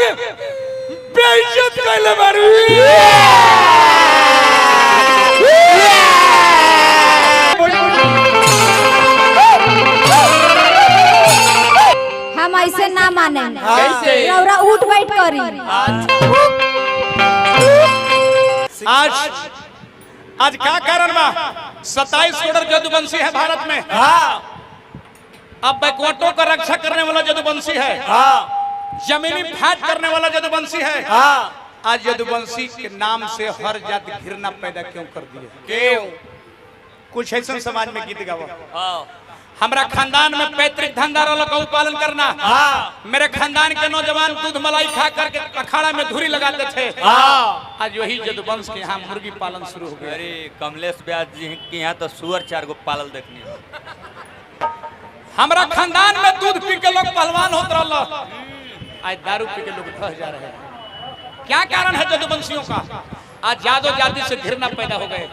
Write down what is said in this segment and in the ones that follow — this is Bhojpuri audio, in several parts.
के बेइज्जत कैले बारू। हम ऐसे ना माने। कैसे? रौरा उठ बैठ करी। आज क्या कारण बा? 27 करोड़ जदुवंशी है भारत में। अब बैकवर्डों का रक्षा करने वाला जदुवंशी है। जमीनी फाट करने वाला जदुवंशी है। आज यदुवंशी के नाम से हर जाति घृणा पैदा क्यों कर दिए? क्यों? कुछ ऐसा समाज में गीत गावा। हमारा खानदान में पैतृक धंधा गौ पालन करना। मेरे खानदान के नौजवान दूध मलाई खा करके अखाड़ा में धुरी लगाते थे। आज वही जदुवंश के यहाँ मुर्गी पालन शुरू हो गया। अरे कमलेश व्यास जी के यहाँ तो सुअर 4 गो पालल देखने। हमारा खानदान में दूध पी के लोग पहलवान होते रहा। आज दारू पी के लोग ढह जा रहे हैं। क्या कारण है जदुवंशियों का? आज यादव जाति से घृणा पैदा हो गए।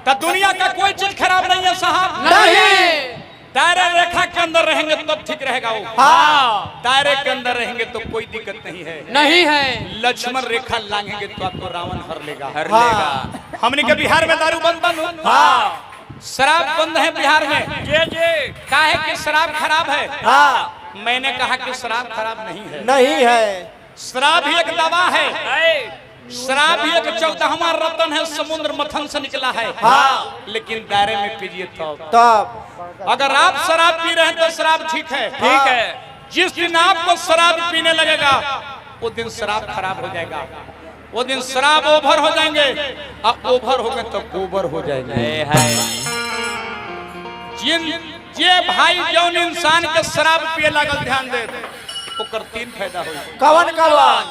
तो दुनिया का कोई चीज खराब नहीं है साहब। नहीं। दायरे रेखा के अंदर रहेंगे तो ठीक रहेगा वो। दायरे के अंदर रहेंगे तो कोई दिक्कत नहीं है। नहीं है। लक्ष्मण रेखा लांघेंगे तो आपको रावण हर लेगा। हमने के बिहार में दारू बंद। शराब बंद है बिहार में। काहे कि शराब खराब है। मैंने कहा कि शराब खराब नहीं है। नहीं है। शराब ही एक दवा है। शराब ही एक 14वां रत्न है, समुद्र मथन से निकला है। लेकिन दायरे में पीजिए तब। अगर आप शराब पी रहे हैं तो शराब ठीक है। ठीक है। जिस दिन आपको शराब पीने लगेगा वो दिन शराब खराब हो जाएगा। वो दिन शराब ओवर हो जाएंगे। अब ओवर हो गए तो गोबर हो जाएंगे। जे भाई जौन इंसान के शराब पिए लागल ध्यान दे ओकर 3 फायदा हो। कवन कवन?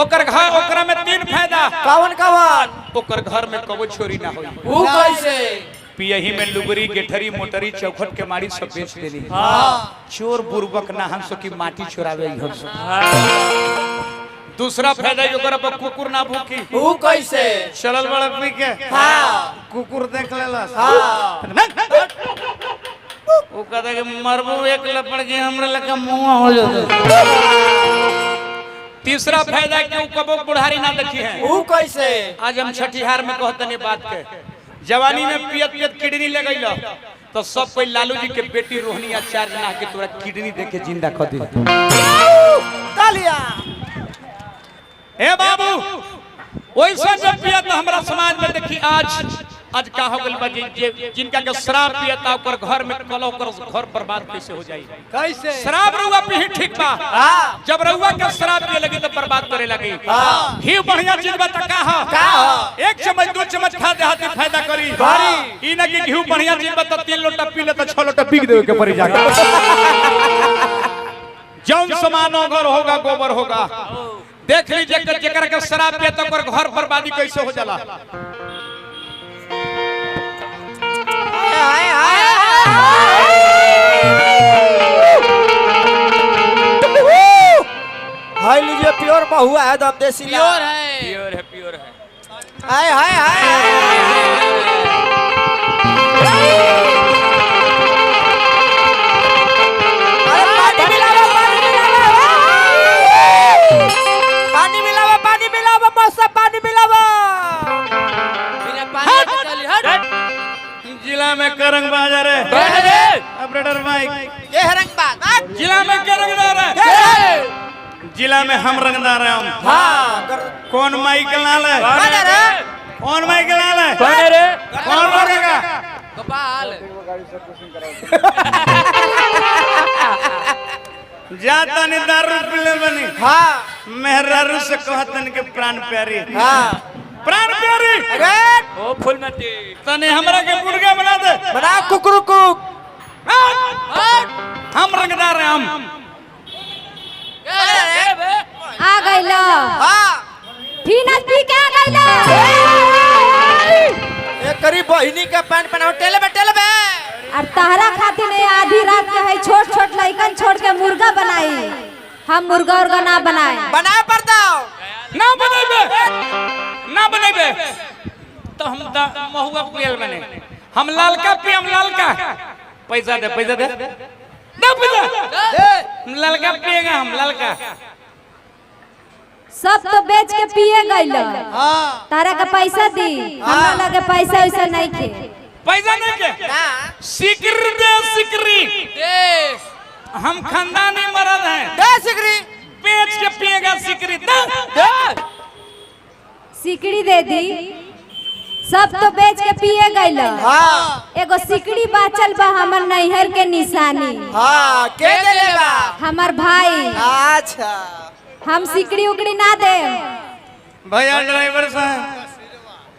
ओकर घर ओकरा में 3 फायदा। कवन कवन? ओकर घर में कबो चोरी ना होई। वो कैसे? पियही में लुगरी गेठरी मोटरी चौखट के मारी सब बेच देनी। चोर बुर्बक ना हम सो की माटी चोरावे हम सो। दूसरा फायदा जो कर कुकुर ना भूखी। वो कैसे? चलल बड़ा पी के कुकुर देख लेला। वो कहता कि मरबू एक लपड़ के हमरे लगा मुंह हो जाता। तीसरा फायदा क्यों कबो बुढ़ारी ना देखी है। वो कैसे? आज हम छठिहार में कहतनी बात के जवानी में पियत पियत किडनी ले गई तो सब कोई लालू जी के बेटी रोहनी आचार्य ना के तोरा किडनी देके जिंदा कर दी। तालिया। ए बाबू वैसा जब पियत हमारा समाज में देखी आज का हो गइल बा जिनका के शराब पियता ओकर घर में कलो कर घर बर्बाद कैसे हो जाई। कैसे? शराब रुआ पी ठीक बा। जब रुआ के शराब पिए लगी तो बर्बाद करे लगी। ही बढ़िया चीज बा त का 1 चम्मच 2 चम्मच खा दे हाथी फायदा करी। ई ना कि घी बढ़िया चीज बा त 3 लोटा पी ले त 6 लोटा पी देवे के पड़ी जाके। जौन समानो घर होगा गोबर होगा। देख लीजिए जेकर के शराब पिए तो ओकर घर बर्बादी कैसे हो जाला। हाय लीजिए प्योर महुआ है दम देसी। प्योर है। प्योर है प्योर है। हाय हाय हाय। पानी मिलावा पानी मिलावा मौसा पानी मिलावा। बिना पानी चली हट। जिला में करंग बाजार है। ऑपरेटर माइक ये है रंगबाज। जिला में क्या रंगदार है? जिला में हम रंगदार हैं हम। कौन माइक लाल है? कौन माइक लाल है? कौन लगेगा? गोपाल। जाता नहीं दारू पीले बनी। मेहरारू से कहतन के प्राण प्यारी। प्राण प्यारी। ओ फूलमती तने हमरा के मुर्गा बना दे। बना कुकरू कुक। हम रंगदार हैं हम। आ गइला। फिनस पी के आ गइला। एक करीब बहिनी के पैंट पहनाओ टेले बे। और तहरा खातिर ने आधी रात के है छोट छोट लइकन छोड़ के मुर्गा बनाई। हम मुर्गा उर्गा ना बनाए। बना पर दाओ। ना बनेबे तो हम महुआ पियल बने। हम लालका पियम लालका। पैसा दे ना पैसा। ललका पिएगा हम ललका। सब तो बेच के पिए गइल। हाँ तारा का पैसा दी, हमरा लगे पैसा वैसा नहीं के। पैसा नहीं के सिकरी दे सिकरी। देश हम खानदानी मर्द हैं, दे सिकरी बेच के पिएगा सिकरी दे। सिकड़ी दे दी, सब तो बेच के पिए गइल। हाँ एगो सिकड़ी बाचल बा हमर नैहर के निशानी। हाँ के देले बा हमर भाई, अच्छा हम सिकड़ी उकड़ी ना दे। भैया ड्राइवर साहब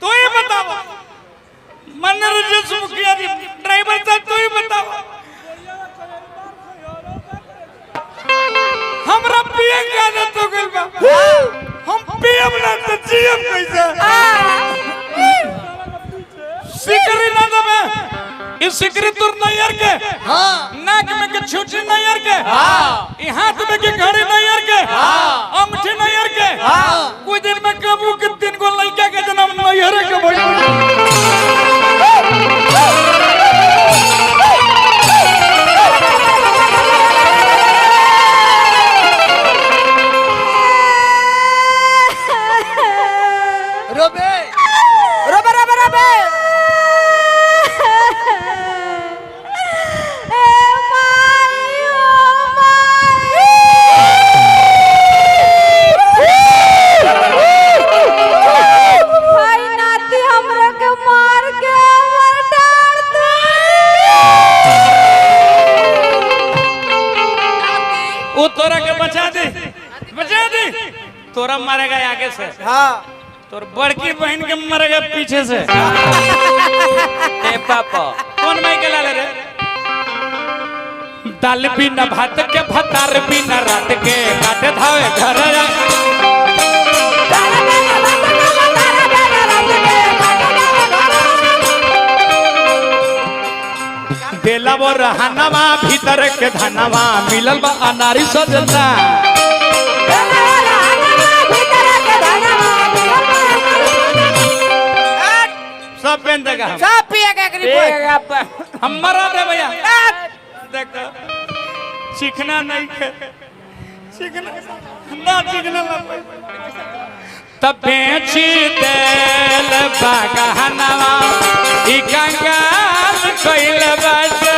तू ही बताओ, मनोरंजन मुखिया जी ड्राइवर साहब तू ही बताओ, हमरा पीएम का न तो गइल बा, हम पीएम ना तो जीएम कैसे? सिकरी ना दबे, इस सिकरी तुर नैयर के, नाक में के छुची नैयर के, ई हाथ में के घड़ी नैयर के, अंगूठी नैयर के, कुछ दिन में कबू के 3 गो लड़का के जन्म नैयर के भइल। रोबे रोबे रोबे रोबे भाई नाती हमरा के मार के मर डाल दे। वो तोरा के बचा दे, बचा दे, तोरा मारेगा आगे से, हाँ तोर बड़की बहन के मरेगा पीछे से। ए पापा कौन माई के लाले रे? दाल बिना भात के भतार बिना रात के काटे धावे घर। देला वो रहनवा भीतर के धनवा मिलल बा अनारी सजता। सब पेन देगा हम। सब पिएगा एक रिपोर्ट हम मरा दे भैया। देखो सीखना नहीं है, सीखना ना सीखना तब बेची देल बागहनवा ई कंगाल कइल बाटे।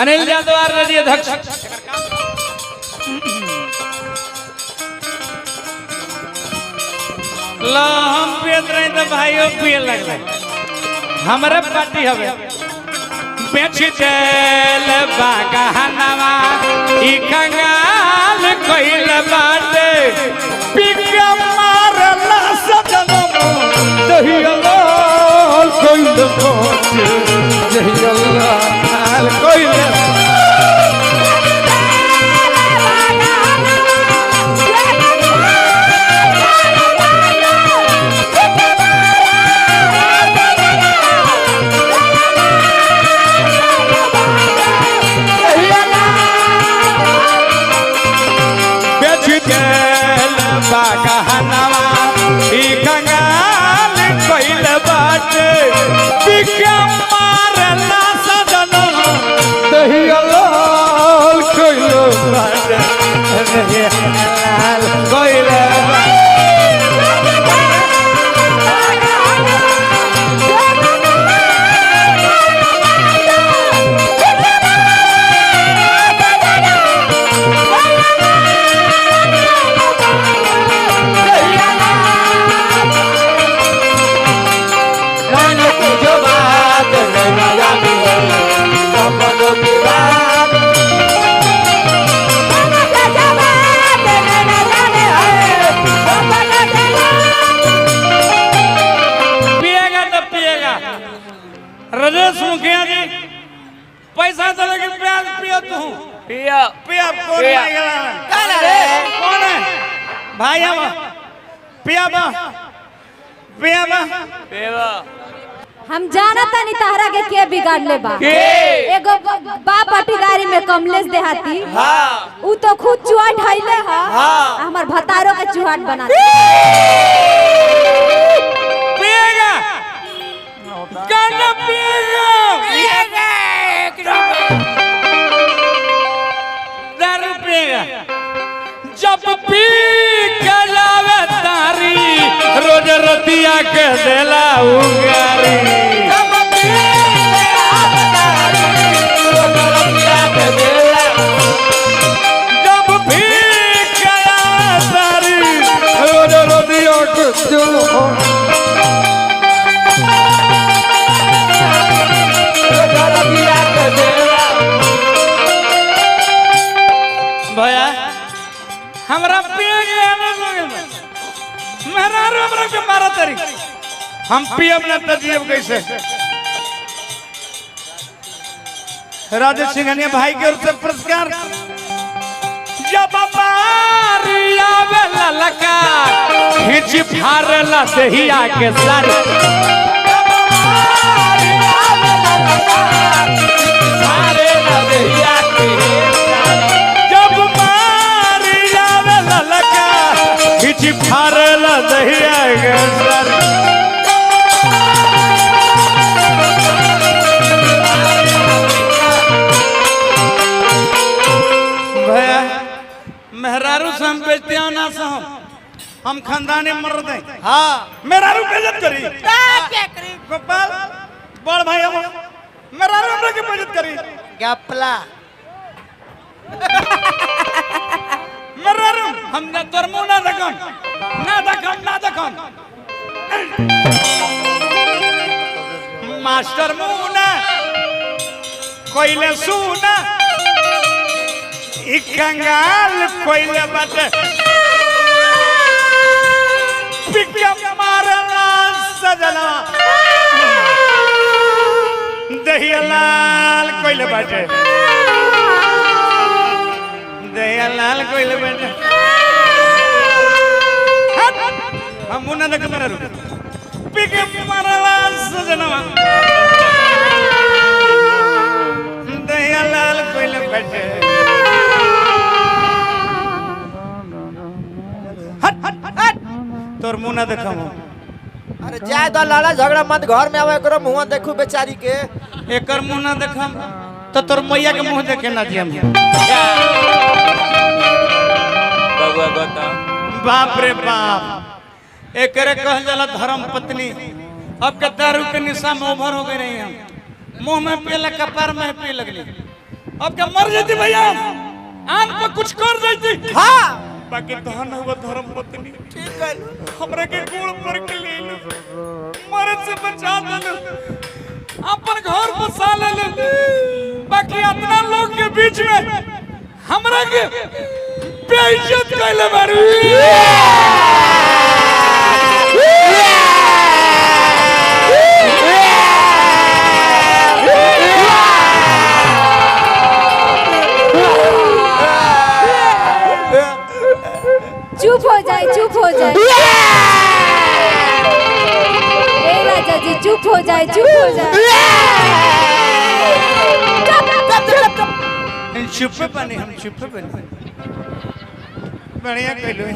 अनिल यादव आरजेडी अध्यक्ष लो हम पियत रहे तो भाइयों पिए लगले, हमारे पार्टी हवे बेच देल बागहनवा ई कंगाल कइल बाटे। पिका मारला सजनम दहियला कइल बाटे, दहियला कइल बागहनवा ई कंगाल कइल बाटे। पिका मारला सजनम दहियला कइल बाटे, दहियला कइल बाटे। राजेश मुखिया जी पैसा तो लेकिन प्याज पियो तू पिया पिया कौन पिया। नहीं गया? कौन है रे? कौन है भाई? हम पिया बा पिया बा पेवा हम जाना तानी तहरा के बिगाड़ ले बा। के? एगो बा पटीदारी में कमलेश देहाती, हाँ उ तो खुद चुहाट हइले ह, हाँ। हमर भतारो के चुहाट बना पिएगा गाना पिएगा पिएगा एक रिपोर्ट दारू दरदिया के देला उगारी जब भी गया सारी दरदिया के देला भैया हमरा के मारा तरी हम पियब न तजियब कैसे राजेश सिंघानिया भाई के ओर से पुरस्कार जब बारिया बेला लका खींच फारला दहिया के सर जब बारिया बेला लका खींच फारला दहिया के सर भैया मेहरारू से हम बेचते हैं ना से हम खानदानी मर्द हैं हाँ मेहरारू बेइज्जत करी गोपाल बड़ भाई हम मेहरारू हमरा के बेइज्जत करी गपला मेहरारू हम न तोर मुंह ना देखम मास्टर मुंह ना कोइले सुना ई कंगाल कोइले बाटे पिकअप मारला सजना दहियालाल कोइले बाटे दहियालाल कोइले बाटे हम मुन्ना देख मेरा रुक पिकअप मारला सजना दहियालाल कोइले बाटे तोर मुंह ना देखम अरे जाय दो लड़ा झगड़ा मत घर में आवे करो मुंह देखू बेचारी के एकर मुंह ना देखम तो तोर मैया के मुंह देखे ना जियम बबुआ बता बाप रे बाप एकरे कहल जाला धर्म पत्नी अब के दारू के निशा में ओभर हो गए रही हम मुंह में पीला कपार में पी लगली अब के मर जाती भैया आन पर कुछ कर देती हां बाकी तहन हुआ धर्म पत्नी ठीक है हमरा के गोड़ पर के ले लो मरद से बचा दे अपन घर बसा ले बाकी इतना लोग के बीच में हमरा के बेइज्जत कैले बारू चुप हो जाए ए राजा जी चुप हो जाए चुप बने हम चुप बने बढ़िया कहलो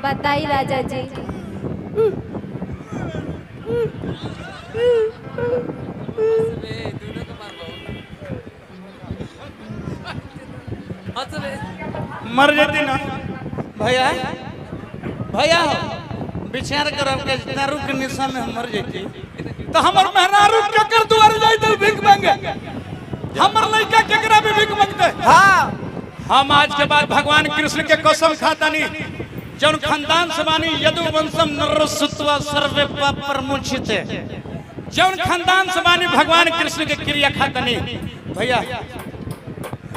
बताई राजा जी मर जाती ना भैया विचार करब के दारू के निशा में हम मर जाती तो हमर मेहरारू केकर दुआर जाई तो भीख मांगे हमर लइका केकरा भी भीख मांगते हां हम आज के बाद भगवान कृष्ण के कसम खातानी जौन खानदान से बानी यदुवंशम नरसुत्वा सर्वे पापरमुचिते जौन खानदान से बानी भगवान कृष्ण के क्रिया खातानी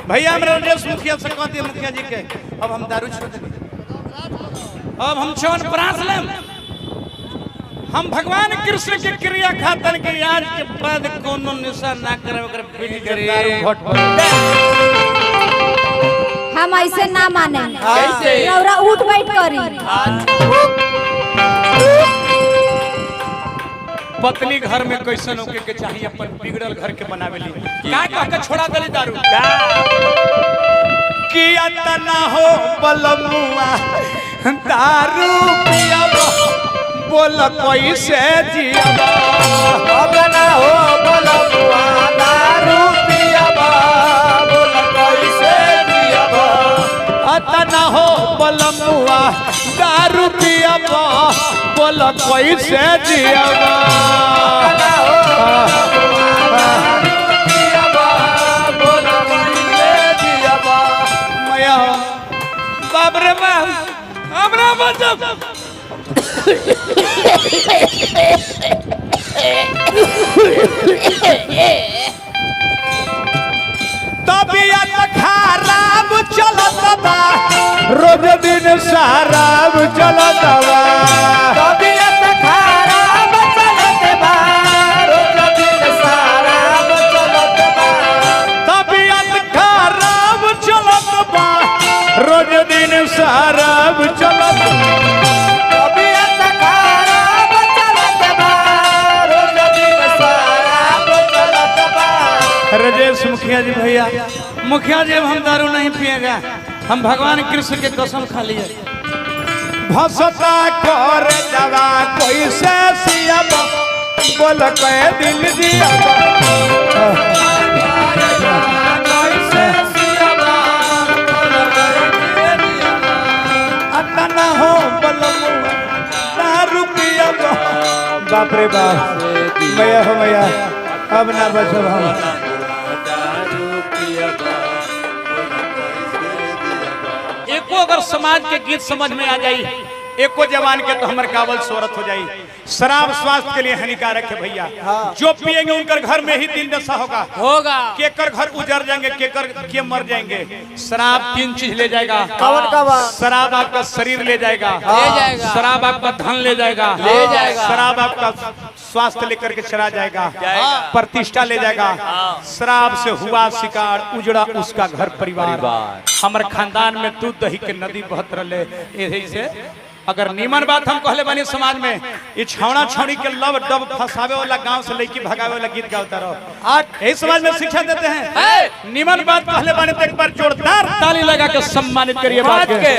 भैया हमरा राजेश मुखिया से कहते मुखिया जी के अब हम दारू छोड़ देंगे अब हम चौन प्रास लेम हम भगवान कृष्ण के क्रिया खातन के आज के बाद कोनो निशा ना करे ओकर पीढ़ी के दारू घोट पर हम ऐसे ना माने कैसे रौरा उठ बैठ करी पत्नी घर में कैसन होके के चाहिए अपन बिगड़ल घर के बनावेली का कह के छोड़ा देली दारू कि अतना हो बलमुआ दारू पियाबो बोल कैसे जियाबो अतना हो बलमुआ दारू पियाबो बोल कैसे जियाबो अतना हो बलमुआ दारू पियाबो जियबा बोल कैसे जियबा मैया बाप रे बाप हमरा बचब तबियत खराब चलत बा रोज दिन शराब चलत बा तबियत खराब चलत बा रोज दिन शराब चलत बा तबियत खराब चलत बा रोज दिन शराब चलत तबियत खराब चलत बा रोज दिन शराब चलत बा राजेश मुखिया जी भैया मुखिया जी अब हम दारू नहीं पिएगा हम भगवान कृष्ण के कसम खा लिए भसता कर दवा कोई से सियाबा बोल के दिल दियाबा अतना हो बलमु दारू पियाबा बाप रे बाप मैया हो मैया अब ना बचब हम एको अगर समाज के गीत समझ में आ जाई एको जवान के तो हमर काबल शोहरत हो जाई। शराब स्वास्थ्य के लिए हानिकारक है भैया। जो पिएंगे उनकर घर में ही दिन दशा होगा केकर घर उजड़ जाएंगे केकर के मर जाएंगे। शराब 3 चीज ले जाएगा। कौन कौन? शराब आपका शरीर ले जाएगा, शराब आपका धन ले जाएगा, शराब आपका स्वास्थ्य लेकर के चला जाएगा, प्रतिष्ठा ले जाएगा। शराब से हुआ शिकार उजड़ा उसका घर परिवार। हमार खानदान में दूध दही के नदी बहत रहे। यही से अगर नीमन बात हम कहले बानी समाज में ये छौड़ा छौड़ी के लब डब फसावे वाला गांव से लड़की भगावे वाला गीत गाता रहो। आज यही समाज में शिक्षा देते हैं। नीमन बात कहले बानी तो एक बार जोरदार ताली लगा के सम्मानित करिए बात के।